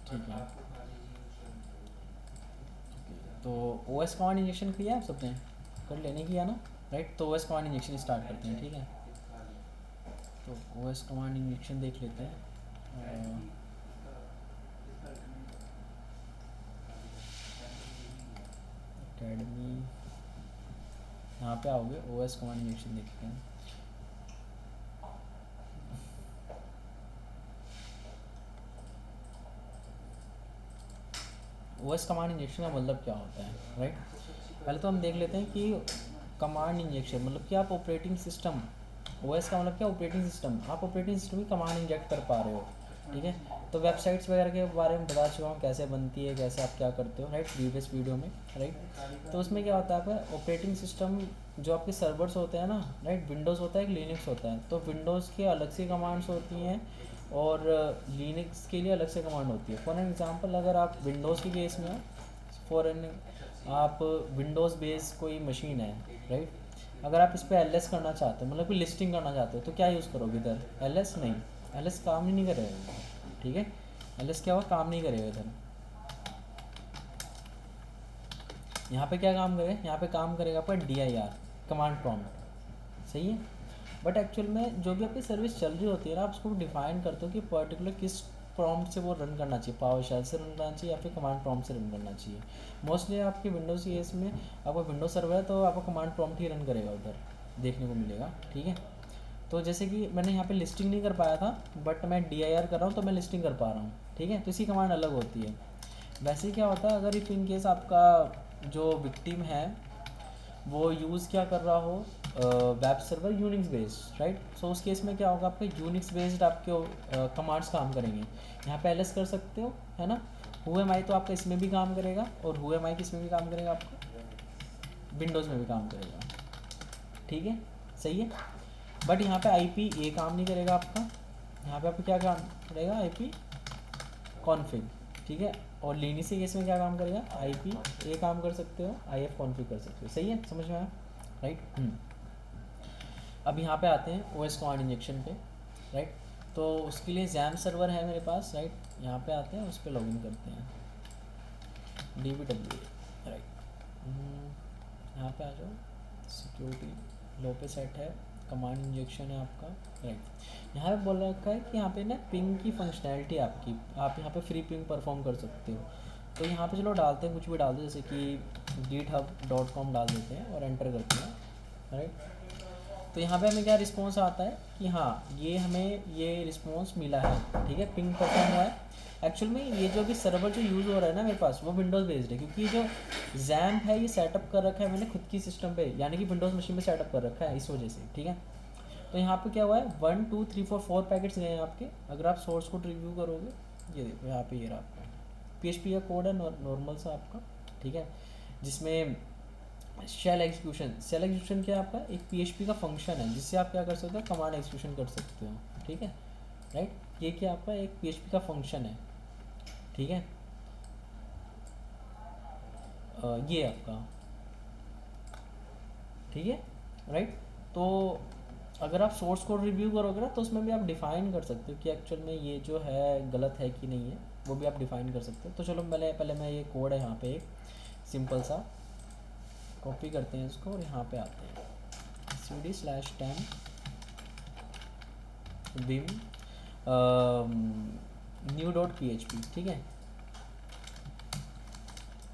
ठीक है। तो OS कमांड इंजेक्शन किया है आप सबने, कर लेने किया ना, राइट। तो OS कमांड इंजेक्शन स्टार्ट करते हैं, ठीक है। तो OS कमांड इंजेक्शन देख लेते हैं। अकेडमी, यहाँ पे आओगे, OS कमांड इंजेक्शन देखते हैं। OS कमांड इंजेक्शन का मतलब क्या होता है, राइट। पहले तो हम देख लेते हैं कि कमांड इंजेक्शन मतलब कि आप ऑपरेटिंग सिस्टम, OS का मतलब क्या, ऑपरेटिंग सिस्टम, आप ऑपरेटिंग सिस्टम की कमांड इंजेक्ट कर पा रहे हो, ठीक है। तो वेबसाइट्स वगैरह के बारे में बता चुका हूँ कैसे बनती है, कैसे आप क्या करते हो, राइट, प्रीवियस वीडियो में, राइट। तो उसमें क्या होता है आपका ऑपरेटिंग सिस्टम, जो आपके सर्वर्स होते हैं ना, राइट, विंडोज़ होता है, एक लिनक्स होता है। तो विंडोज़ के अलग से कमांड्स होती हैं और लिनक्स के लिए अलग से कमांड होती है। फॉर एग्जांपल अगर आप विंडोज़ के केस में हो, फॉर एन आप विंडोज़ बेस कोई मशीन है, राइट, अगर आप इस पर LS करना चाहते हो, मतलब कि लिस्टिंग करना चाहते हो, तो क्या यूज़ करोगे इधर, LS नहीं, LS काम ही नहीं करेगा, ठीक है। LS क्या हुआ, काम नहीं करेगा इधर। यहाँ पे क्या काम करेगा, यहाँ पे काम करेगा आपका DIR, कमांड प्रॉम्प्ट, सही है। बट एक्चुअल में जो भी आपकी सर्विस चल रही होती है ना, आप उसको डिफाइन करते हो कि पर्टिकुलर किस प्रॉम्प्ट से वो रन करना चाहिए, पावर शेल से रन करना चाहिए या फिर कमांड प्रॉम्प्ट से रन करना चाहिए। मोस्टली आपके विंडोज़ केस में आपका विंडोज सर्वर है तो आपका कमांड प्रॉम्प्ट ही रन करेगा, उधर देखने को मिलेगा, ठीक है। तो जैसे कि मैंने यहाँ पे लिस्टिंग नहीं कर पाया था, बट मैं DIR कर रहा हूँ तो मैं लिस्टिंग कर पा रहा हूँ, ठीक है। तो इसकी कमांड अलग होती है। वैसे क्या होता है अगर इफ़ इन केस आपका जो विक्टिम है वो यूज़ क्या कर रहा हो, web server Unix based, right. So उस केस में क्या होगा, आपके यूनिक्स बेस्ड आपके कमांड्स काम करेंगे। यहाँ पे LS कर सकते हो, है ना। whoami तो आपका इसमें भी काम करेगा और whoami किस में भी काम करेगा, आपका विंडोज़ में भी काम करेगा, ठीक है, सही है। बट यहाँ पे IP ये काम नहीं करेगा आपका, यहाँ पे आपको क्या काम करेगा, IP कॉन्फ़िग, ठीक है। और लिनक्स के केस में क्या काम करेगा, IP ये काम कर सकते हो, IF कॉन्फ़िग कर सकते हो, सही है, समझ में आया, राइट। अब यहाँ पे आते हैं OS कमांड इंजेक्शन पे, राइट। तो उसके लिए XAMPP सर्वर है मेरे पास, राइट। यहाँ पे आते हैं, उस पर लॉगिन करते हैं, DBWA, राइट। यहाँ पे आ जाओ, सिक्योरिटी लो पे सेट है, कमांड इंजेक्शन है आपका, राइट। यहाँ पे बोल रखा है कि यहाँ पे ना पिंग की फंक्शनैलिटी आपकी, आप यहाँ पे फ्री पिंग परफॉर्म कर सकते हो। तो यहाँ पे चलो डालते हैं, कुछ भी डाल दो, जैसे कि github.com डाल देते हैं और एंटर करते हैं, राइट। तो यहाँ पे हमें क्या रिस्पॉन्स आता है कि हाँ ये हमें ये रिस्पॉन्स मिला है, ठीक है, पिंग परफॉर्म हुआ है। एक्चुअल में ये जो भी सर्वर जो यूज़ हो रहा है ना मेरे पास, वो विंडोज़ बेस्ड है, क्योंकि जो XAMPP है ये सेटअप कर रखा है मैंने खुद की सिस्टम पे, यानी कि विंडोज़ मशीन पे सेटअप कर रखा है, इस वजह से, ठीक है। तो यहाँ पे क्या हुआ है, 1 2 3 4 4 पैकेट्स गए हैं आपके। अगर आप सोर्स कोड रिव्यू करोगे, ये देखो यहाँ पे ये रहा आपका PHP का कोड है, नॉर्मल सा आपका, ठीक है, जिसमें शेल एग्जीक्यूशन क्या है आपका, एक PHP का फंक्शन है जिससे आप क्या कर सकते हो, कमांड एग्जीक्यूशन कर सकते हो, ठीक है, राइट। ये क्या आपका एक PHP का फंक्शन है, ठीक है। ये आपका, ठीक है, राइट। तो अगर आप सोर्स कोड रिव्यू करोगे ना तो उसमें भी आप डिफ़ाइन कर सकते हो कि एक्चुअल में ये जो है गलत है कि नहीं है, वो भी आप डिफ़ाइन कर सकते हो। तो चलो पहले मैं ये कोड है यहाँ पे एक सिंपल सा कॉपी करते हैं इसको और यहाँ पे आते हैं, cd/10 vim new.php, ठीक है,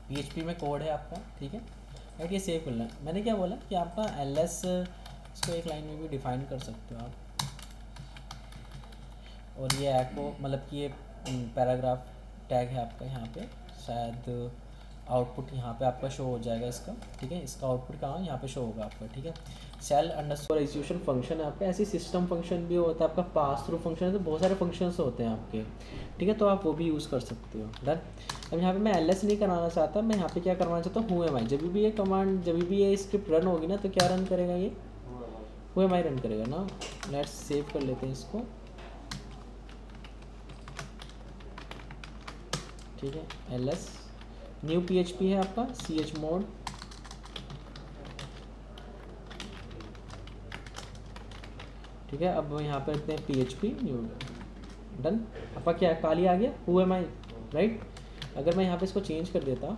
PHP में कोड है आपका, ठीक है, राइट। ये सेव कर लें। मैंने क्या बोला कि आपका LS इसको एक लाइन में भी डिफाइन कर सकते हो आप, और ये एको मतलब कि ये पैराग्राफ टैग है आपका, यहाँ पे शायद आउटपुट यहाँ पे आपका शो हो जाएगा इसका, ठीक है। इसका आउटपुट कहाँ, यहाँ पे शो होगा आपका, ठीक है। सेल अंडरस्कोर एग्जीक्यूशन फंक्शन है आपका, ऐसे सिस्टम फंक्शन भी होता है आपका, पास थ्रू फंक्शन है, तो बहुत सारे फंक्शंस होते हैं आपके, ठीक है। तो आप वो भी यूज़ कर सकते हो, डन। अब यहाँ पे मैं LS नहीं कराना चाहता, मैं यहाँ पे क्या करवाना चाहता हूँ, whoami। जब भी ये कमांड, जब भी ये स्क्रिप्ट रन होगी ना, तो क्या रन करेगा, ये whoami रन करेगा ना। लेट्स सेव कर लेते हैं इसको, ठीक है। LS न्यू PHP है आपका, chmod, ठीक है। अब यहाँ पे रखते हैं PHP न्यू, डन। आपका क्या काली आ गया whoami, राइट। अगर मैं यहाँ पे इसको चेंज कर देता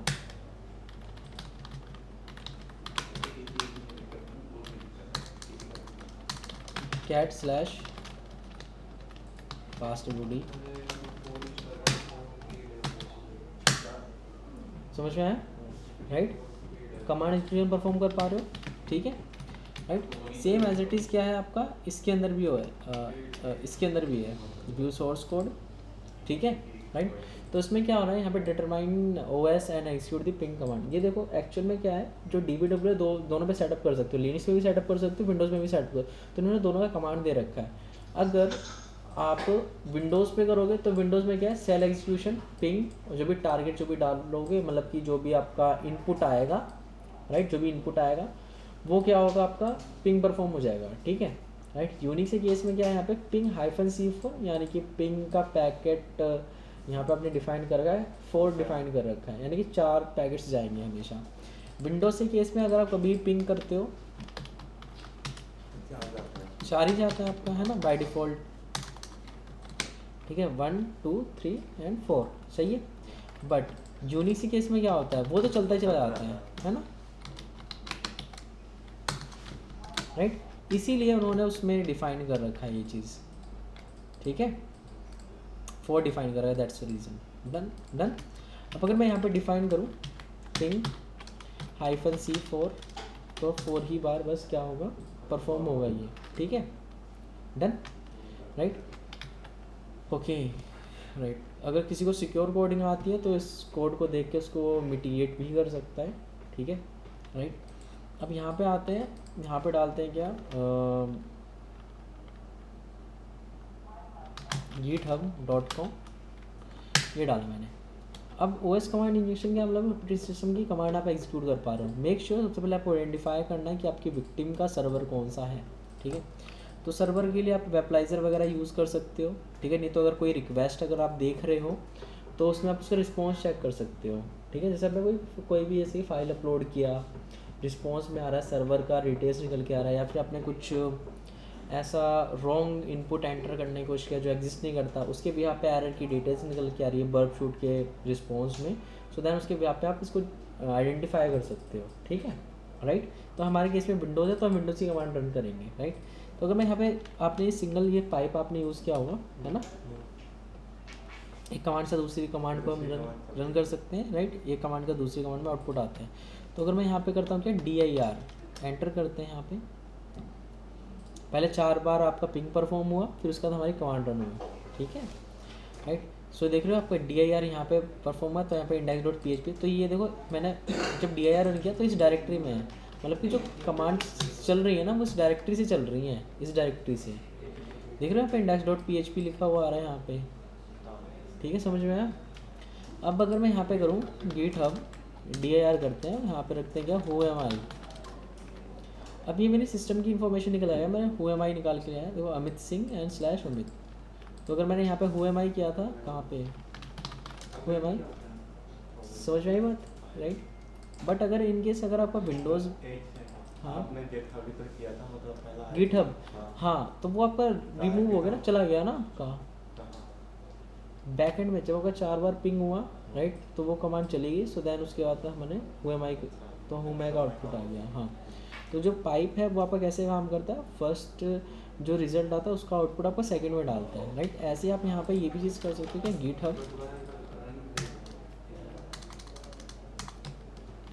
कैट स्लैश फास्ट बॉडी, समझ में आया, राइट। कमांड एक्सक्यूशन परफॉर्म कर पा रहे हो, ठीक है, right. Same as it is क्या है आपका इसके अंदर भी हो है, इसके अंदर भी है व्यू सोर्स कोड, ठीक है, राइट। तो इसमें क्या हो रहा है यहाँ पे determine OS and execute the ping command. ये देखो एक्चुअल में क्या है, जो DBW दोनों पे सेटअप कर सकते हो, लिनक्स में भी सेटअप कर सकते हो, विंडोज़ में भी सेटअप कर, तो इन्होंने दोनों का कमांड दे रखा है। अगर आप विंडोज़ पे करोगे तो विंडोज़ में क्या है, सेल एग्जीक्यूशन पिंग, जो भी टारगेट जो भी डालोगे, मतलब कि जो भी आपका इनपुट आएगा, राइट, जो भी इनपुट आएगा वो क्या होगा, आपका पिंग परफॉर्म हो जाएगा, ठीक है, राइट। यूनिक्स के केस में क्या है, यहाँ पे पिंग -c4 यानी कि पिंग का पैकेट यहाँ पे आपने डिफाइन कर रखा है, 4 डिफाइन कर रखा है, यानी कि 4 पैकेट्स जाएंगे हमेशा। विंडोज़ के केस में अगर आप कभी पिंग करते हो 4 ही जाता है आपका, है ना, बाय डिफ़ॉल्ट, ठीक है, 1 2 3 एंड 4, सही है। बट यूनिक्स के केस में क्या होता है, वो तो चलता ही चला जाता है ना, राइट। इसीलिए उन्होंने उसमें डिफाइन कर रखा है ये चीज़, ठीक है, 4 डिफाइन कर रहा है, that's the reason. Done done. अब अगर मैं यहाँ पे डिफाइन करूँ पिंग -c4, तो 4 ही बार बस क्या होगा, परफॉर्म होगा ये, ठीक है, डन, राइट, ओके, राइट। अगर किसी को सिक्योर कोडिंग आती है तो इस कोड को देख के उसको मिटिगेट भी कर सकता है, ठीक है, राइट। अब यहाँ पे आते हैं, यहाँ पे डालते हैं क्या, github.com, ये डाला मैंने। अब OS कमांड इंजेक्शन का मतलब ऑपरेटिंग सिस्टम की कमांड आप एग्जीक्यूट कर पा रहे हो। मेक श्योर सबसे पहले आपको आइडेंटिफाई करना है कि आपकी विक्टिम का सर्वर कौन सा है, ठीक है। तो सर्वर के लिए आप वेबलाइजर वगैरह यूज़ कर सकते हो, ठीक है। नहीं तो अगर कोई रिक्वेस्ट अगर आप देख रहे हो तो उसमें आप उसका रिस्पॉन्स चेक कर सकते हो, ठीक है। जैसे आपने कोई भी ऐसी फाइल अपलोड किया, रिस्पॉन्स में आ रहा है सर्वर का डिटेल्स निकल के आ रहा है, या फिर आपने कुछ ऐसा रॉन्ग इनपुट एंटर करने की कोशिश किया जो एग्जिस्ट नहीं करता, उसके भी यहाँ पे एरर की डिटेल्स निकल के आ रही है बर्ब शूट के रिस्पॉन्स में, सो दैन उसके यहाँ पे आप इसको आइडेंटिफाई कर सकते हो, ठीक है, राइट। तो हमारे केस में विंडोज़ है तो हम विंडोज़ की कमांड रन करेंगे, राइट। तो अगर मैं यहाँ पे आपने सिंगल ये पाइप आपने यूज़ किया होगा, है ना, एक कमांड से दूसरी कमांड को हम रन कर सकते हैं, राइट। एक कमांड का दूसरी कमांड में आउटपुट आता है। तो अगर मैं यहाँ पे करता हूँ क्या, dir एंटर करते हैं, यहाँ पे पहले 4 बार आपका पिंग परफॉर्म हुआ, फिर उसके बाद हमारी कमांड रन हुई, ठीक है, राइट। सो देख रहे हो आपका dir यहाँ पे परफॉर्म हुआ, तो यहाँ पे index.php, तो ये देखो मैंने जब dir रन किया तो इस डायरेक्टरी में है, मतलब कि जो कमांड चल रही है ना वो इस डायरेक्टरी से चल रही हैं, इस डायरेक्टरी से, देख रहे हो यहाँ पे index.php लिखा हुआ आ रहा है यहाँ पे, ठीक है, समझ में आया। अब अगर मैं यहाँ पे करूँ GitHub dir करते हैं, यहाँ पे रखते हैं क्या, who am I। अब ये मेरे सिस्टम की इन्फॉर्मेशन निकल आया, मैंने who am I निकाल के लिया है, देखो अमित सिंह एंड / अमित। तो अगर मैंने यहाँ पे who am I किया था, कहाँ पे who am I, समझ में आई बात, राइट। बट अगर इन केस अगर आपका विंडोज़, हाँ GitHub, हाँ, तो वो आपका रिमूव हो गया ना, चला गया ना कहाँ, बैकएंड में जब आपका 4 बार पिंग हुआ, राइट, तो वो कमांड चली गई, सो दैन उसके बाद हमने who am I, तो who am I का आउटपुट आ गया, हाँ। तो जो पाइप है वो आपका कैसे काम करता है, फर्स्ट जो रिजल्ट आता है उसका आउटपुट आपका सेकंड में डालता है, राइट। ऐसे आप यहाँ पे ये भी चीज़ कर सकते हो क्या, GitHub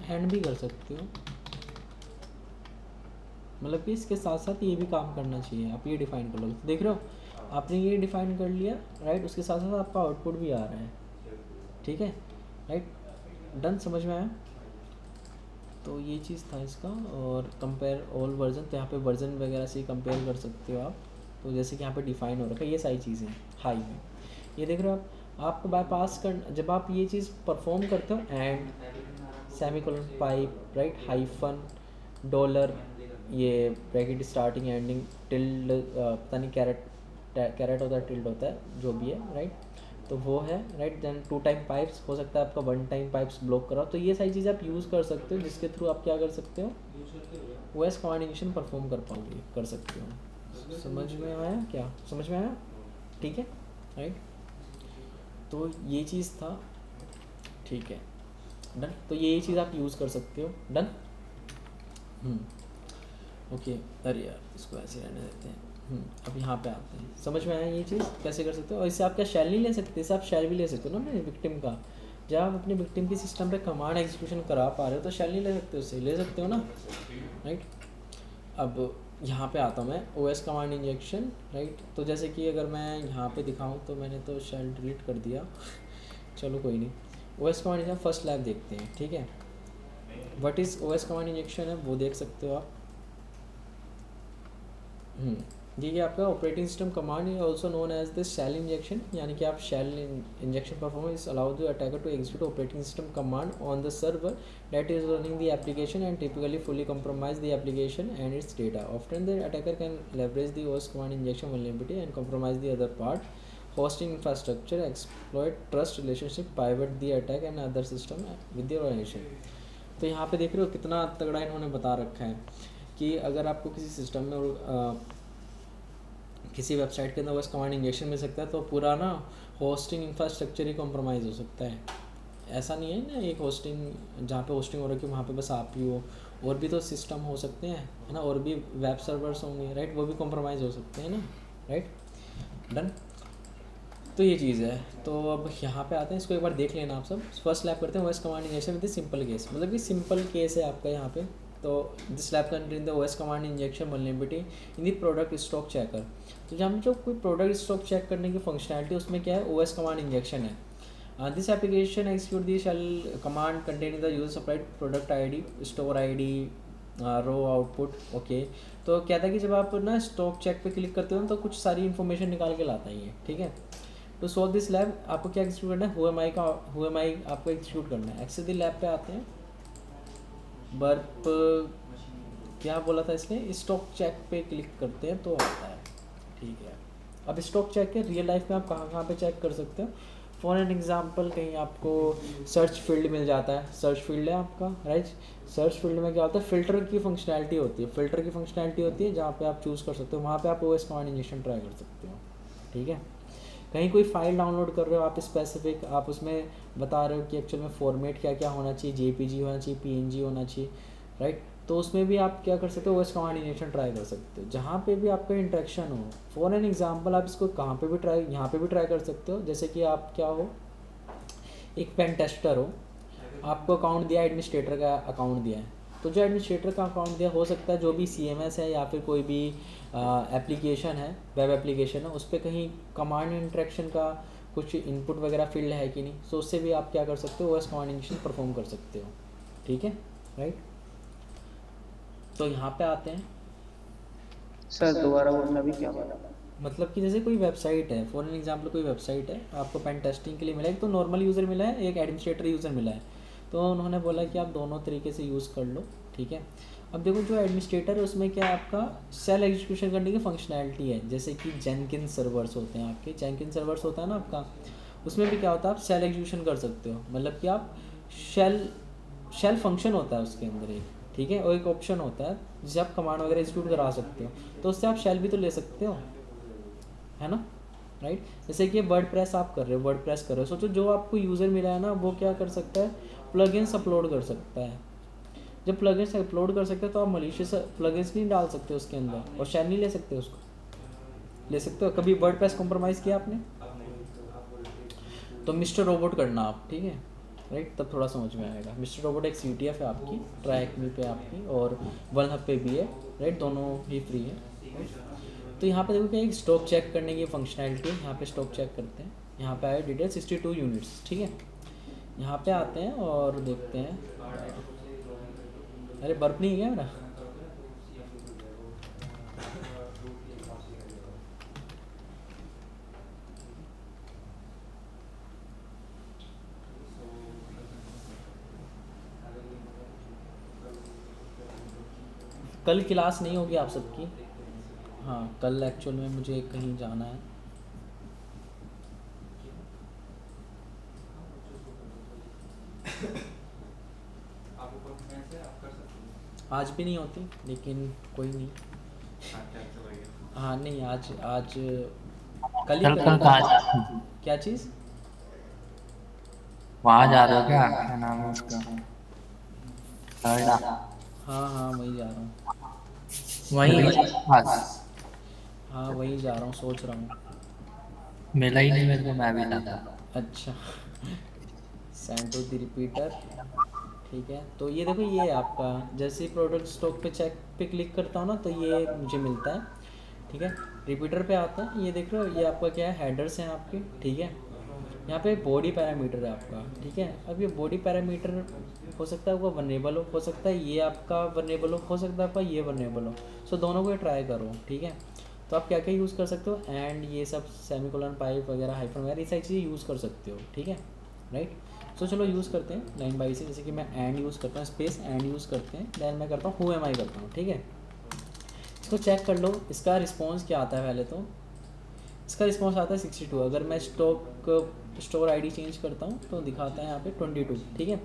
हैंड भी कर सकते हो, मतलब कि इसके साथ साथ ये भी काम करना चाहिए, आप ये डिफाइन कर लो, देख रहे हो आपने ये डिफाइन कर लिया, राइट, उसके साथ साथ आपका आउटपुट भी आ रहा है, ठीक है, राइट, डन, समझ में आया। तो ये चीज़ था इसका। और कंपेयर ऑल वर्जन, तो यहाँ पे वर्जन वगैरह से कंपेयर कर सकते हो आप, तो जैसे कि यहाँ पे डिफाइन हो रखा है ये सारी चीज़ें हाई में, ये देख रहे हो आप बाईपास कर, जब आप ये चीज़ परफॉर्म करते हो and semicolon pipe, right, hyphen dollar, ये ब्रैकेट स्टार्टिंग एंडिंग टिल्ड, पता नहीं कैरेट होता है, टिल्ड होता है, जो भी है, राइट, तो वो है, राइट। देन 2 टाइम पाइप्स हो सकता है आपका 1 टाइम पाइप्स ब्लॉक करा, तो ये सारी चीज़ें आप यूज़ कर सकते हो, जिसके थ्रू आप क्या कर सकते हो, OS कमांड इंजेक्शन परफॉर्म कर पाओगे, कर सकते हो। समझ में आया क्या, समझ में आया, ठीक है, राइट। तो ये चीज़ था। ठीक है, डन। तो ये चीज़ आप यूज़ कर सकते हो, डन। ओके, अरे यार इसको ऐसे रहने देते हैं। अब यहाँ पे आते हैं, समझ में आया ये चीज़ कैसे कर सकते हो। और इससे आप क्या शेल नहीं ले सकते, इससे आप शेल भी ले सकते हो ना अपने विक्टिम का। जब आप अपने विक्टिम की सिस्टम पे कमांड एग्जीक्यूशन करा पा रहे हो तो शेल नहीं ले सकते, उससे ले सकते हो ना, राइट। अब यहाँ पे आता हूँ मैं, OS कमांड इंजेक्शन, राइट। तो जैसे कि अगर मैं यहाँ पे दिखाऊँ तो मैंने तो शेल डिलीट कर दिया चलो कोई नहीं। OS command injection first lab देखते हैं, ठीक है। What is OS command injection है वो देख सकते हो आप। ये आपका ऑपरेटिंग सिस्टम कमांड है, also known as the shell injection, यानी कि आप shell injection performance allow the attacker to execute operating system command on the server that is running the application and typically fully compromise the application and its data. Often the attacker can leverage the OS command injection vulnerability and compromise the other part, hosting infrastructure, exploit trust relationship, pivot the attack and other system with the organization. तो यहाँ पे देख रहे हो कितना तगड़ा इन्होंने बता रखा है कि अगर आपको किसी सिस्टम में किसी वेबसाइट के अंदर OS कमांड इंजेक्शन मिल सकता है तो पूरा ना होस्टिंग इंफ्रास्ट्रक्चर ही कॉम्प्रोमाइज़ हो सकता है। ऐसा नहीं है ना, एक होस्टिंग जहाँ पे होस्टिंग हो रही है वहाँ पे बस आप ही हो, और भी तो सिस्टम हो सकते हैं, है ना, और भी वेब सर्वर्स होंगे, राइट, वो भी कॉम्प्रोमाइज़ हो सकते हैं ना, राइट, डन। तो ये चीज़ है। तो अब यहाँ पे आते हैं, इसको एक बार देख लेना आप सब। फर्स्ट लैब करते हैं OS command injection with simple case, मतलब कि सिंपल केस है आपका यहाँ पे। तो this lab contain the OS command injection vulnerability in the product stock checker. तो जहाँ जो कोई प्रोडक्ट स्टॉक चेक करने की फंक्शनैलिटी उसमें क्या है, OS कमांड इंजेक्शन है। This application execute the shell command containing the user supplied product ID, store ID, raw output, okay. तो क्या था कि जब आप ना स्टॉक चेक पे क्लिक करते हो तो कुछ सारी इन्फॉर्मेशन निकाल के लाता ही है, ठीक है। तो सॉल्व दिस लैब आपको क्या एग्जीक्यूट करना है, हु एम आई आपको एग्जीक्यूट करना है। एक्सेस द लैब पे आते हैं, बर्प क्या बोला था इसने, स्टॉक चेक पे क्लिक करते हैं तो आता है, ठीक है। अब स्टॉक चेक है रियल लाइफ में आप कहाँ कहाँ पे चेक कर सकते हो। फॉर एन एग्जांपल कहीं आपको सर्च फील्ड मिल जाता है, सर्च फील्ड है आपका, राइट। सर्च फील्ड में क्या होता है, फिल्टर की फंक्शनैलिटी होती है, फिल्टर की फंक्शनैलिटी होती है जहाँ पे आप चूज़ कर सकते हो, वहाँ पे आप OS कमांड इंजेक्शन ट्राई कर सकते हो, ठीक है। कहीं कोई फाइल डाउनलोड कर रहे हो आप स्पेसिफिक, आप उसमें बता रहे हो कि एक्चुअल में फॉर्मेट क्या क्या होना चाहिए, JPG होना चाहिए, PNG होना चाहिए, राइट। तो उसमें भी आप क्या कर सकते हो, OS कमांड इंजेक्शन ट्राई कर सकते हो जहाँ पे भी आपका इंटरेक्शन हो। फॉर एन एग्जांपल आप इसको कहाँ पे भी ट्राई, यहाँ पे भी ट्राई कर सकते हो। जैसे कि आप क्या हो, एक पेन टेस्टर हो, आपको अकाउंट दिया, एडमिनिस्ट्रेटर का अकाउंट दिया है, तो जो एडमिनिस्ट्रेटर का अकाउंट दिया हो सकता है जो भी CMS है या फिर कोई भी एप्लीकेशन है, वेब एप्लीकेशन है, उस पर कहीं कमांड इंटरेक्शन का कुछ इनपुट वगैरह फील्ड है कि नहीं, सो उससे भी आप क्या कर सकते हो, OS कमांड इंजेक्शन परफॉर्म कर सकते हो, ठीक है, राइट। तो यहाँ पे आते हैं सर दोबारा बोलना भी क्या बोला। मतलब कि जैसे कोई वेबसाइट है, फॉर एन एग्जांपल कोई वेबसाइट है, आपको पेन टेस्टिंग के लिए मिला है, एक तो नॉर्मल यूज़र मिला है, एक एडमिनिस्ट्रेटर यूज़र मिला है, तो उन्होंने बोला कि आप दोनों तरीके से यूज़ कर लो, ठीक है। अब देखो जो एडमिनिस्ट्रेटर है उसमें क्या आपका सेल एग्जीक्यूशन करने की फंक्शनैलिटी है, जैसे कि जेनकिन सर्वर्स होते हैं आपके, जेनकिन सर्वर्स होता है ना आपका, उसमें भी क्या होता है आप सेल एग्जीक्यूशन कर सकते हो, मतलब कि आप शेल फंक्शन होता है उसके अंदर एक, ठीक है, और एक ऑप्शन होता है जिसे आप कमांड वगैरह एग्जीक्यूट करा सकते हो, तो उससे आप शेल भी तो ले सकते हो, है ना, राइट। जैसे कि वर्ड प्रेस आप कर रहे हो, वर्ड प्रेस कर रहे हो, सोचो जो आपको यूज़र मिला है ना वो क्या कर सकता है, प्लगइन्स अपलोड कर सकता है। जब प्लगइन्स अपलोड कर सकते हो तो आप मलिशियस प्लगइन्स नहीं डाल सकते उसके अंदर और शेयर नहीं ले सकते, उसको ले सकते हो। कभी वर्ड प्रेस कॉम्प्रोमाइज़ किया आपने, तो मिस्टर रोबोट करना आप, ठीक है, राइट, तब थोड़ा समझ में आएगा। मिस्टर रोबोट एक CTF है आपकी, ट्राई पे आपकी, और वन हब पे भी है, राइट, दोनों ही फ्री है, राइट। तो यहाँ पे देखो क्या एक स्टॉक चेक करने की फंक्शनैलिटी है, यहाँ पे स्टॉक चेक करते हैं, यहाँ पे आए डिटेल 62 यूनिट्स, ठीक है। यहाँ पे आते हैं और देखते हैं, अरे बर्फ नहीं है मेरा, कल क्लास नहीं होगी आप सबकी, हाँ कल एक्चुअल में मुझे कहीं जाना है, आज भी नहीं होती लेकिन कोई नहीं, हाँ नहीं आज आज कल ही कल कहाँ जा। क्या चीज़, वहां जा रहे हो क्या? क्या नाम है उसका? नोएडा? हाँ हाँ वही जा रहा हूँ। वही वहीं। पास? हाँ वही जा रहा हूँ, सोच रहा हूँ। मिला ही नहीं मेरे को, मैं भी जाता। अच्छा। Send to the repeater. ठीक है, तो ये देखो ये है आपका। जैसे ही प्रोडक्ट स्टॉक पे चेक पे क्लिक करता हूँ ना तो ये मुझे मिलता है। ठीक है, रिपीटर पे आता है, ये देख रहे हो, ये आपका क्या है, हेडर्स हैं आपके। ठीक है, यहाँ पे बॉडी पैरामीटर है आपका। ठीक है, अब ये बॉडी पैरामीटर हो सकता है आपका वनरेबल हो सकता है ये आपका वनरेबल हो सकता है आपका ये वनरेबल हो। सो दोनों को ट्राई करो। ठीक है, तो आप क्या क्या यूज़ कर सकते हो, एंड ये सब सेमीकोलन पाइप वगैरह हाइफन वगैरह ये सारी चीज़ें यूज़ कर सकते हो। ठीक है, राइट। सो चलो यूज़ करते हैं लाइन बाई से। जैसे कि मैं एंड यूज़ करता हूँ, स्पेस एंड यूज़ करते हैं, देन मैं करता हूँ हु एम आई करता हूँ। ठीक है, इसको चेक कर लो, इसका रिस्पॉन्स क्या आता है। पहले तो इसका रिस्पॉन्स आता है 62। अगर मैं स्टोर आईडी चेंज करता हूँ तो दिखाता है यहाँ पे 22। ठीक है,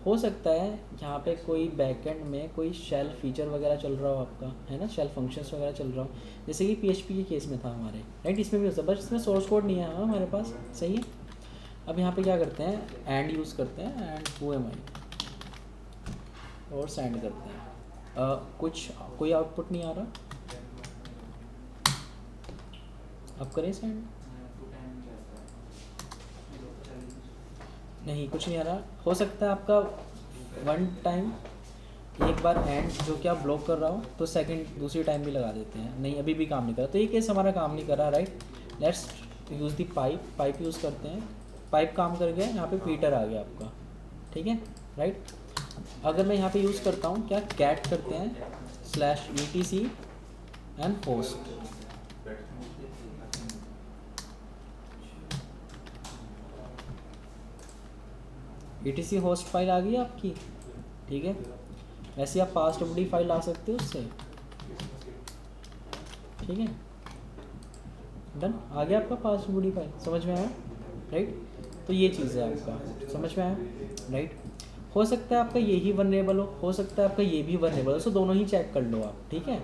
हो सकता है यहाँ पे कोई बैकएंड में कोई शेल फीचर वगैरह चल रहा हो आपका, है ना, शेल फंक्शंस वगैरह चल रहा हो, जैसे कि पीएचपी के केस में था हमारे, राइट। इसमें भी हो सकता है, बस इसमें सोर्स कोड नहीं है हमारे पास। सही है, अब यहाँ पे क्या करते हैं, एंड यूज़ करते हैं, एंड हु एम आई और सेंड करते हैं। कुछ कोई आउटपुट नहीं आ रहा, अब करें सेंड। नहीं, कुछ नहीं आ रहा। हो सकता है आपका वन टाइम एक बार एंड जो कि आप ब्लॉक कर रहा हो तो सेकंड दूसरी टाइम भी लगा देते हैं। नहीं, अभी भी काम नहीं कर रहा, तो ये केस हमारा काम नहीं कर रहा, right. Let's use the pipe use करते हैं। पाइप काम कर गया, यहाँ पे पीटर आ गया आपका। ठीक है, राइट। अगर मैं यहाँ पे यूज़ करता हूँ क्या, कैट करते हैं slash etc and host. etc host file आ गई आपकी। ठीक है, वैसे आप पास्ट बड़ी फाइल ला सकते हो उससे। ठीक है, डन, आ गया आपका पास्ट बड़ी फाइल, समझ में आया, राइट। तो ये चीज़ है आपका, समझ में आया, राइट। हो सकता है आपका यही वनरेबल हो सकता है आपका ये भी वनरेबल हो, सो दोनों ही चेक कर लो आप। ठीक है,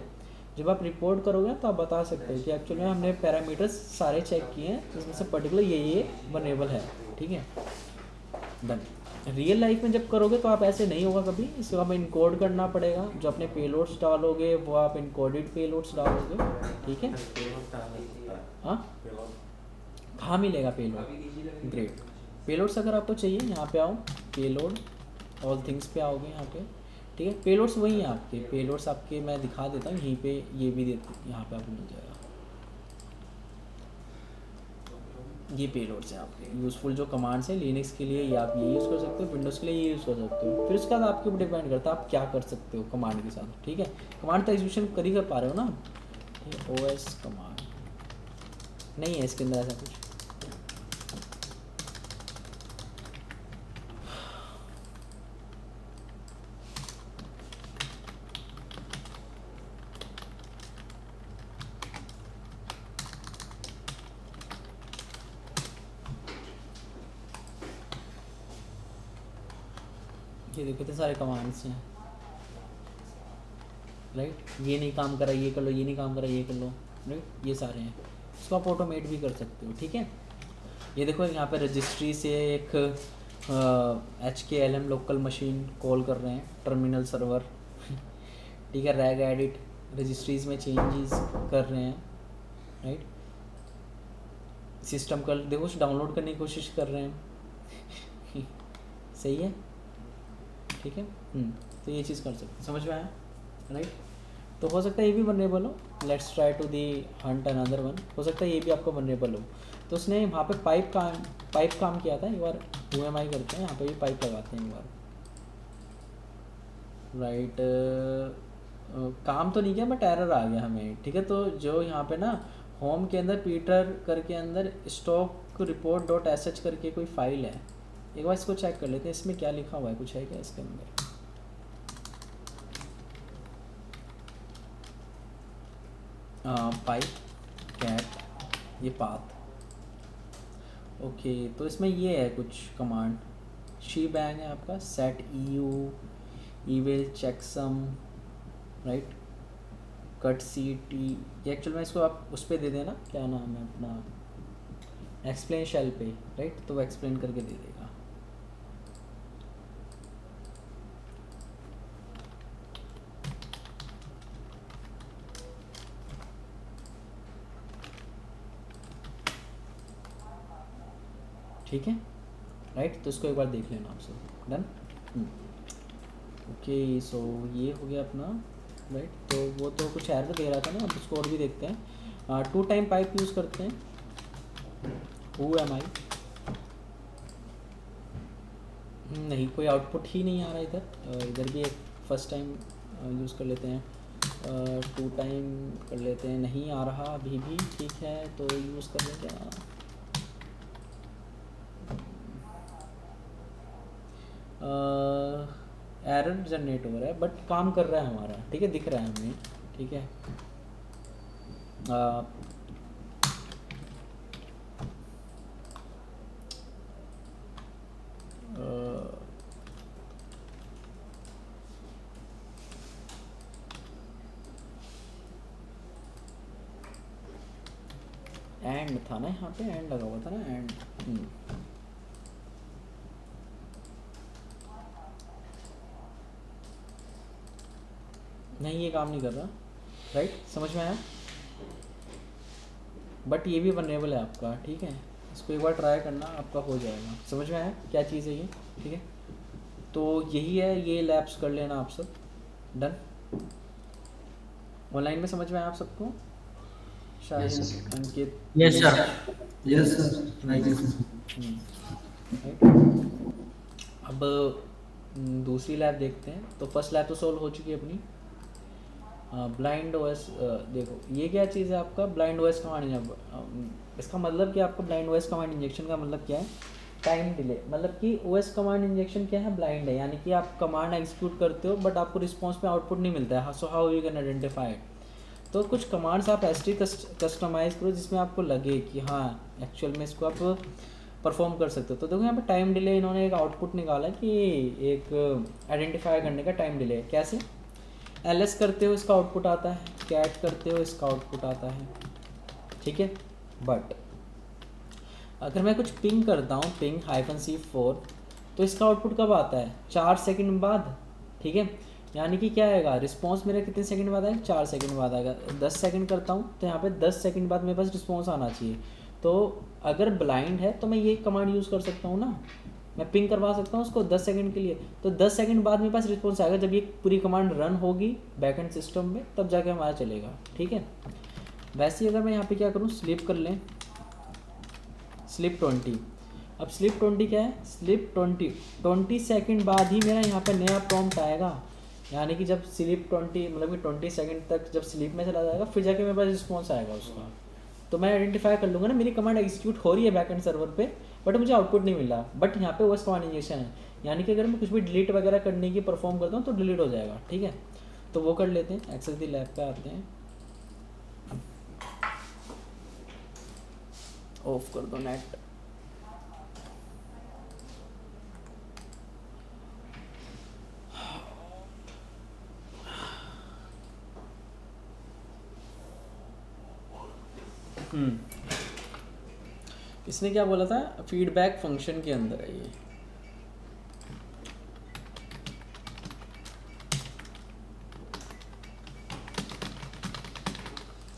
जब आप रिपोर्ट करोगे तो आप बता सकते हो कि एक्चुअली में हमने पैरामीटर्स सारे चेक किए हैं, जिसमें से पर्टिकुलर ये वनरेबल है। ठीक है, डन। रियल लाइफ में जब करोगे तो आप ऐसे नहीं होगा कभी, इसको हमें इनकोड करना पड़ेगा। जो अपने पेलोड्स डालोगे वो आप इनकोडेड पेलोड्स डालोगे। ठीक है, हाँ कहाँ मिलेगा पेलोड, ग्रेट। पेलोड्स अगर आपको चाहिए यहाँ पे आओ, पेलोड ऑल थिंग्स पे आओगे यहाँ पे। ठीक है, पेलोड्स वही हैं आपके, पेलोड्स आपके मैं दिखा देता हूँ यहीं पे, ये भी देते यहाँ पे आपको मिल जाएगा। ये पेलोड्स हैं आपके यूज़फुल जो कमांड्स हैं लिनक्स के लिए, ये आप ये यूज़ कर सकते हो, विंडोज़ के लिए ये यूज़ कर सकते हो। फिर उसके बाद आपके ऊपर डिपेंड करता है आप क्या कर सकते हो कमांड के साथ। ठीक है, कमांड तो एग्जीक्यूशन कर पा रहे हो ना। OS कमांड नहीं है इसके अंदर ऐसा कुछ। ये देखो इतने सारे कमांड्स हैं, राइट। ये नहीं काम कर रहा, ये कर लो, ये नहीं काम कर रहा, ये कर लो, राइट। ये सारे हैं, इसको आप ऑटोमेट भी कर सकते हो। ठीक है, ये देखो यहाँ पे रजिस्ट्री से एक HKLM लोकल मशीन कॉल कर रहे हैं, टर्मिनल सर्वर। ठीक है, रैग एडिट रजिस्ट्रीज में चेंजेस कर रहे हैं, राइट। सिस्टम कल देखो डाउनलोड करने की कोशिश कर रहे हैं। सही है, ठीक है। तो ये चीज़ कर सकते, समझ में आया, राइट। तो हो सकता है ये भी वनरेबल हो, let's try to the hunt another one. हो सकता है ये भी आपका वनरेबल हो। तो उसने वहाँ पे पाइप काम किया था, एक बार UMI करते हैं, यहाँ पे भी पाइप लगाते हैं एक बार, राइट। काम तो नहीं किया बट एरर आ गया हमें। ठीक है, तो जो यहाँ पे ना होम के अंदर पीटर करके अंदर स्टॉक रिपोर्ट डॉट SH करके कोई फाइल है, एक बार इसको चेक कर लेते हैं, इसमें क्या लिखा हुआ है, कुछ है क्या इसके अंदर। पाइप कैट ये पाथ, ओके। तो इसमें ये है कुछ कमांड, शी बैंग है आपका, set EU ईवेल checksum, right, cut CT। ये एक्चुअल में इसको आप उस पर दे देना, क्या नाम है अपना, एक्सप्लेन शेल पे, राइट। तो वो एक्सप्लेन करके दे देगा। ठीक है राइट। तो इसको एक बार देख लेना आप सब। डन। ओके सो ये हो गया अपना राइट। तो वो तो कुछ एरर दे रहा था ना, अब उसको और भी देखते हैं। 2 टाइम पाइप यूज़ करते हैं। हु एम आई, नहीं कोई आउटपुट ही नहीं आ रहा इधर। इधर भी एक फर्स्ट टाइम यूज़ कर लेते हैं। 2 टाइम कर लेते हैं, नहीं आ रहा अभी भी। ठीक है तो यूज़ कर लेते हैं। एरर जनरेट हो रहा है बट काम कर रहा है हमारा, ठीक है, दिख रहा है हमें, ठीक है। एंड था ना यहाँ पे, एंड लगा हुआ था ना, एंड। नहीं ये काम नहीं कर रहा राइट, समझ में आया। बट ये भी वनरेबल है आपका, ठीक है। इसको एक बार ट्राई करना, आपका हो जाएगा। समझ में आया क्या चीज़ है ये, ठीक है। तो यही है, ये लैब्स कर लेना आप सब। डन। ऑनलाइन में समझ में आया आप सबको? Shahid, Ankit. Yes sir, yes sir, right. अब दूसरी लैब देखते हैं। तो फर्स्ट लैब तो सॉल्व हो चुकी है अपनी। ब्लाइंड ओएस, देखो ये क्या चीज़ है आपका ब्लाइंड ओएस कमांड। इसका मतलब क्या, आपका ब्लाइंड ओएस कमांड इंजेक्शन का मतलब क्या है, टाइम डिले। मतलब कि ओएस कमांड इंजेक्शन क्या है, ब्लाइंड है, यानी कि आप कमांड एग्जीक्यूट करते हो बट आपको रिस्पॉन्स में आउटपुट नहीं मिलता है। So how you can identify it. तो कुछ कमांड्स आप ऐसे कस्टमाइज़ करो जिसमें आपको लगे कि हाँ एक्चुअल में इसको आप परफॉर्म कर सकते हो। तो देखो यहाँ पे टाइम डिले इन्होंने एक आउटपुट निकाला कि एक आइडेंटिफाई करने का टाइम डिले। कैसे, एलएस करते हो इसका आउटपुट आता है, कैट करते हो इसका आउटपुट आता है, ठीक है। बट अगर मैं कुछ पिंग करता हूँ, पिंग -C4, तो इसका आउटपुट कब आता है, 4 सेकंड बाद, ठीक है। यानी कि क्या आएगा, रिस्पॉन्स मेरा कितने सेकंड बाद आएगा, 4 सेकंड बाद आएगा। 10 सेकंड करता हूँ तो यहाँ पे 10 सेकंड बाद मेरे पास रिस्पॉन्स आना चाहिए। तो अगर ब्लाइंड है तो मैं ये कमांड यूज़ कर सकता हूँ ना, मैं पिंग करवा सकता हूँ उसको 10 सेकंड के लिए। तो 10 सेकंड बाद मेरे पास रिस्पॉन्स आएगा जब ये पूरी कमांड रन होगी बैकएंड सिस्टम में, तब जाके हमारा चलेगा, ठीक है। वैसे ही अगर मैं यहाँ पे क्या करूँ, स्लिप कर लें, स्लिप 20। अब स्लिप 20 क्या है, स्लिप 20 सेकंड बाद ही मेरा यहाँ पे नया प्रॉम्प्ट आएगा। यानी कि जब स्लिप 20 मतलब कि 20 सेकंड तक जब स्लिप में चला जाएगा फिर जाके मेरे पास रिस्पॉन्स आएगा उसका। तो मैं आइडेंटिफाई कर लूँगा ना मेरी कमांड एग्जीक्यूट हो रही है बैकएंड सर्वर पे बट मुझे आउटपुट नहीं मिला। बट यहाँ पे ओएस कमांड इंजेक्शन है, यानी कि अगर मैं कुछ भी डिलीट वगैरह करने की परफॉर्म करता हूँ तो डिलीट हो जाएगा, ठीक है। तो वो कर लेते हैं, एक्सेस दी लैब पे आते हैं। ऑफ कर दो नेट। इसने क्या बोला था, फीडबैक फंक्शन के अंदर है ये।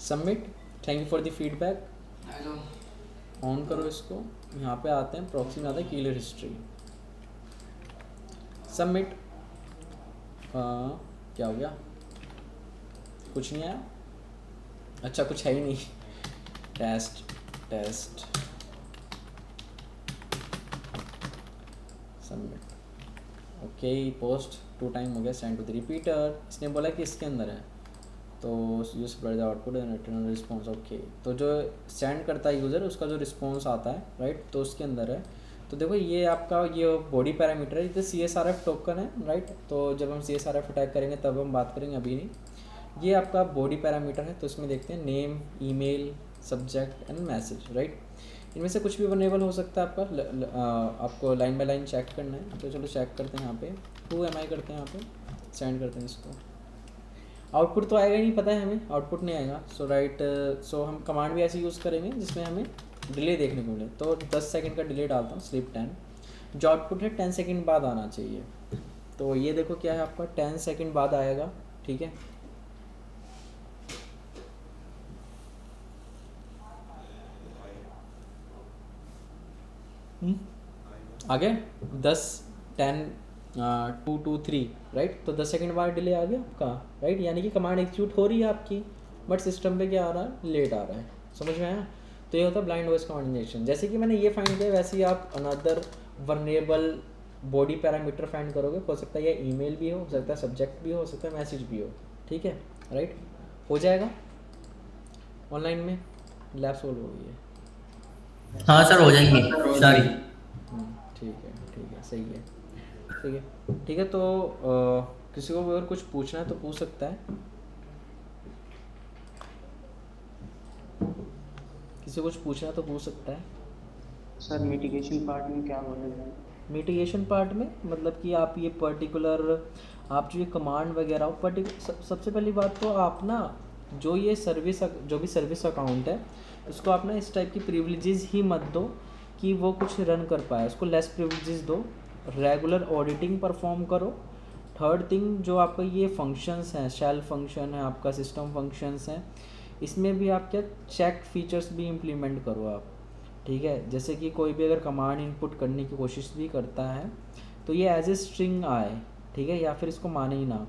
Submit, thank you for the feedback. On करो इसको, यहाँ पे आते हैं, प्रॉक्सी में आता है कीलर हिस्ट्री। सबमिट। क्या हो गया, कुछ नहीं आया। अच्छा कुछ है ही नहीं। Test submit. Okay post 2 time हो गया, सेंड टू द रिपीटर। इसने बोला कि इसके अंदर है तो use provide the output and return response. Okay तो जो सेंड करता है यूज़र उसका जो रिस्पॉन्स आता है राइट, तो उसके अंदर है। तो देखो ये आपका ये बॉडी पैरामीटर है, ये CSRF टोकन है राइट। तो जब हम CSRF अटैक करेंगे तब हम बात करेंगे, अभी नहीं। ये आपका बॉडी पैरामीटर है, तो इसमें देखते हैं name, email, subject and message right. इनमें से कुछ भी वनेबल हो सकता है आपका। आपको लाइन बाय लाइन चेक करना है, तो चलो चेक करते हैं। यहाँ पे who am I करते हैं, यहाँ पे सेंड करते हैं इसको। आउटपुट तो आएगा ही नहीं, पता है हमें आउटपुट नहीं आएगा। सो राइट, सो हम कमांड भी ऐसे यूज़ करेंगे जिसमें हमें डिले देखने को मिले। तो 10 सेकंड का डिले डालता हूँ, स्लिप 10। जो आउटपुट है 10 सेकंड बाद आना चाहिए। तो ये देखो क्या है आपका, 10 सेकंड बाद आएगा, ठीक है। आगे 10 10 2 2 3 राइट, तो 10 सेकंड बाद डिले आ गया आपका, राइट, यानी कि कमांड एग्जीक्यूट हो रही है आपकी, बट सिस्टम पे क्या आ रहा है, लेट आ रहा है। समझ में आया? तो ये होता है ब्लाइंड वॉइस कमांड इंजेक्शन। जैसे कि मैंने ये फाइंड किया, वैसे ही आप another vulnerable body parameter find करोगे। हो सकता है ये ईमेल भी हो सकता है सब्जेक्ट भी हो सकता है मैसेज भी हो, ठीक है, राइट, हो जाएगा ऑनलाइन में। लैब सोल्व हो गई है। हाँ सर, हो जाएंगे सारी। ठीक है, सही है, ठीक है, ठीक है। तो किसी को अगर कुछ पूछना है तो पूछ सकता है, किसी को कुछ पूछना है तो पूछ सकता है। सर मिटिगेशन पार्ट में क्या बोलेंगे? मिटिगेशन पार्ट में मतलब कि आप ये पर्टिकुलर, आप जो ये कमांड वगैरह हो सबसे पहली बात तो आप ना जो ये सर्विस, जो भी सर्विस अकाउंट है उसको आप ना इस टाइप की प्रिविलेजेस ही मत दो कि वो कुछ रन कर पाए, उसको लेस प्रिविलेजेस दो, रेगुलर ऑडिटिंग परफॉर्म करो। थर्ड थिंग, जो आपका ये फंक्शंस हैं, शेल फंक्शन है आपका, सिस्टम फंक्शंस हैं, इसमें भी आप क्या चेक फीचर्स भी इम्प्लीमेंट करो आप, ठीक है। जैसे कि कोई भी अगर कमांड इनपुट करने की कोशिश भी करता है तो ये एज ए स्ट्रिंग आए, ठीक है, या फिर इसको माने ही ना,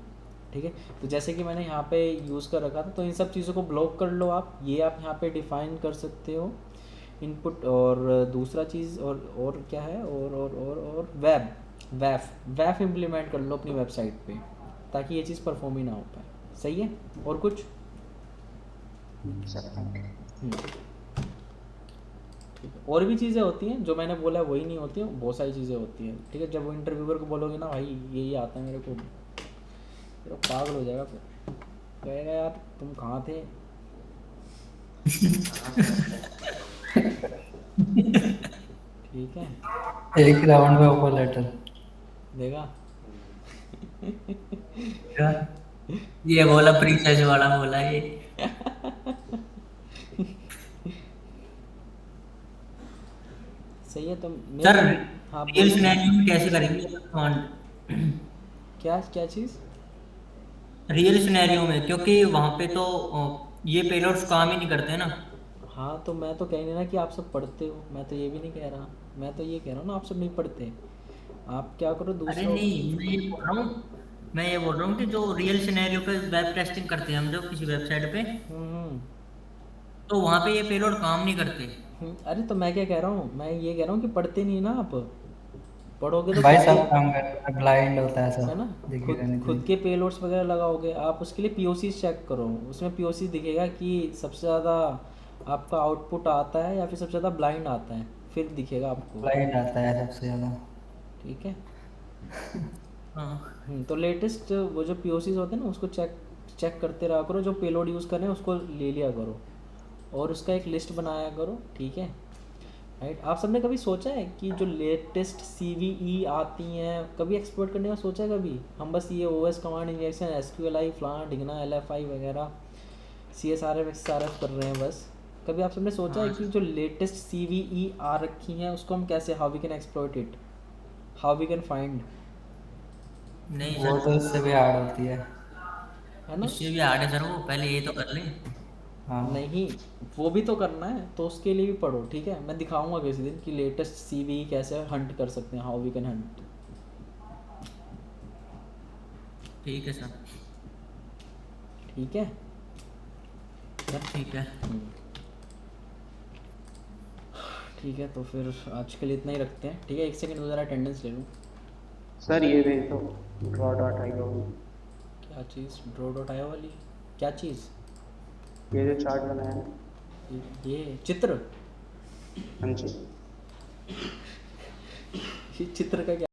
ठीक है। तो जैसे कि मैंने यहाँ पे यूज़ कर रखा था, तो इन सब चीज़ों को ब्लॉक कर लो आप, ये आप यहाँ पे डिफ़ाइन कर सकते हो इनपुट। और दूसरा चीज़ और क्या है, और वैफ इम्प्लीमेंट कर लो अपनी वेबसाइट पे, ताकि ये चीज़ परफॉर्म ही ना हो पाए। सही है? और कुछ? Sir thank you. ठीक है, और भी चीज़ें होती हैं जो मैंने बोला वही नहीं होती हैं, बहुत सारी चीज़ें होती हैं, ठीक है। जब वो इंटरव्यूअर को बोलोगे ना भाई यही आता है मेरे को, फिर वो पागल हो जाएगा, फिर कहेगा यार तुम कहाँ थे। ठीक है, एक राउंड में ऑफर लेटर देगा। ये बोला प्रीसेस वाला बोला ये। सही है। तो सर मेरे, हाँ रियल बोलिए। सिनेरियो में कैसे करेंगे कमांड? क्या क्या चीज़? रियल सिनेरियो में, क्योंकि वहां पे तो ये पेलोड्स काम ही नहीं करते ना। हाँ तो मैं तो कह नहीं रहा कि आप सब पढ़ते हो, मैं तो ये भी नहीं कह रहा, मैं तो ये कह रहा हूँ ना आप सब नहीं पढ़ते। आप क्या करो अरे दूसरों। नहीं, मैं ये बोल रहा हूँ कि जो रियल सिनेरियो पे वेब टेस्टिंग करते हैं हम जो किसी वेबसाइट पे, हम्म तो वहां पे ये पेलोड काम नहीं करते। अरे तो मैं क्या कह रहा हूँ, मैं ये कह रहा हूँ कि पढ़ते नहीं ना आप, पढ़ोगे तो भाई खुद के, सब काम करता है, ब्लाइंड होता है है ना, सब, दिखे खुद रहने खुद चाहिए। के पेलोड्स वगैरह लगाओगे आप, उसके लिए पीओसी चेक करो, उसमें पीओसी दिखेगा कि सबसे ज़्यादा आपका आउटपुट आता है या फिर सबसे ज़्यादा ब्लाइंड आता है, फिर दिखेगा आपको। ब्लाइंड आता है सबसे ज्यादा। ठीक है। हाँ। तो लेटेस्ट वो जो पीओसीज होते हैं ना उसको चेक चेक करते रहा करो, जो पेलोड यूज़ कर रहे हैं उसको ले लिया करो और उसका एक लिस्ट बनाया करो, ठीक है, राइट। आप सबने कभी सोचा है कि जो लेटेस्ट सीवीई आती हैं कभी एक्सप्लोर करने का सोचा है कभी? हम बस ये ओएस कमांड इंजेक्शन, एसक्यूएलआई, फ्लान, डिगना, एलएफआई वगैरह, सीएसआरएफ एक्सआरएफ कर रहे हैं बस। कभी आप सबने सोचा है हाँ कि जो लेटेस्ट सीवीई आ रखी हैं उसको हम कैसे, how we can exploit it, how we can find, नहीं वो सर, तो इससे भी हार्ड होती है। है ना? इससे भी हार्ड है सर, वो पहले ये तो कर लें। हाँ नहीं, वो भी तो करना है, तो उसके लिए भी पढ़ो, ठीक है। मैं दिखाऊंगा किसी दिन कि लेटेस्ट सीवीई कैसे हंट कर सकते हैं, हाउ वी कैन हंट। ठीक है सर। ठीक है। ठीक है। ठीक है, तो फिर आज के लिए इतना ही रखते हैं, ठीक है। एक सेकंड ज़रा अटेंडेंस ले लूँ। सर ये भेज दो ड्रॉ डॉट आई ओ, क्या चीज़? ड्रो डॉट आया वाली? क्या चीज़? ये जो चार्ट बनाया है। ये चित्र? हाँ जी। ये चित्र का क्या?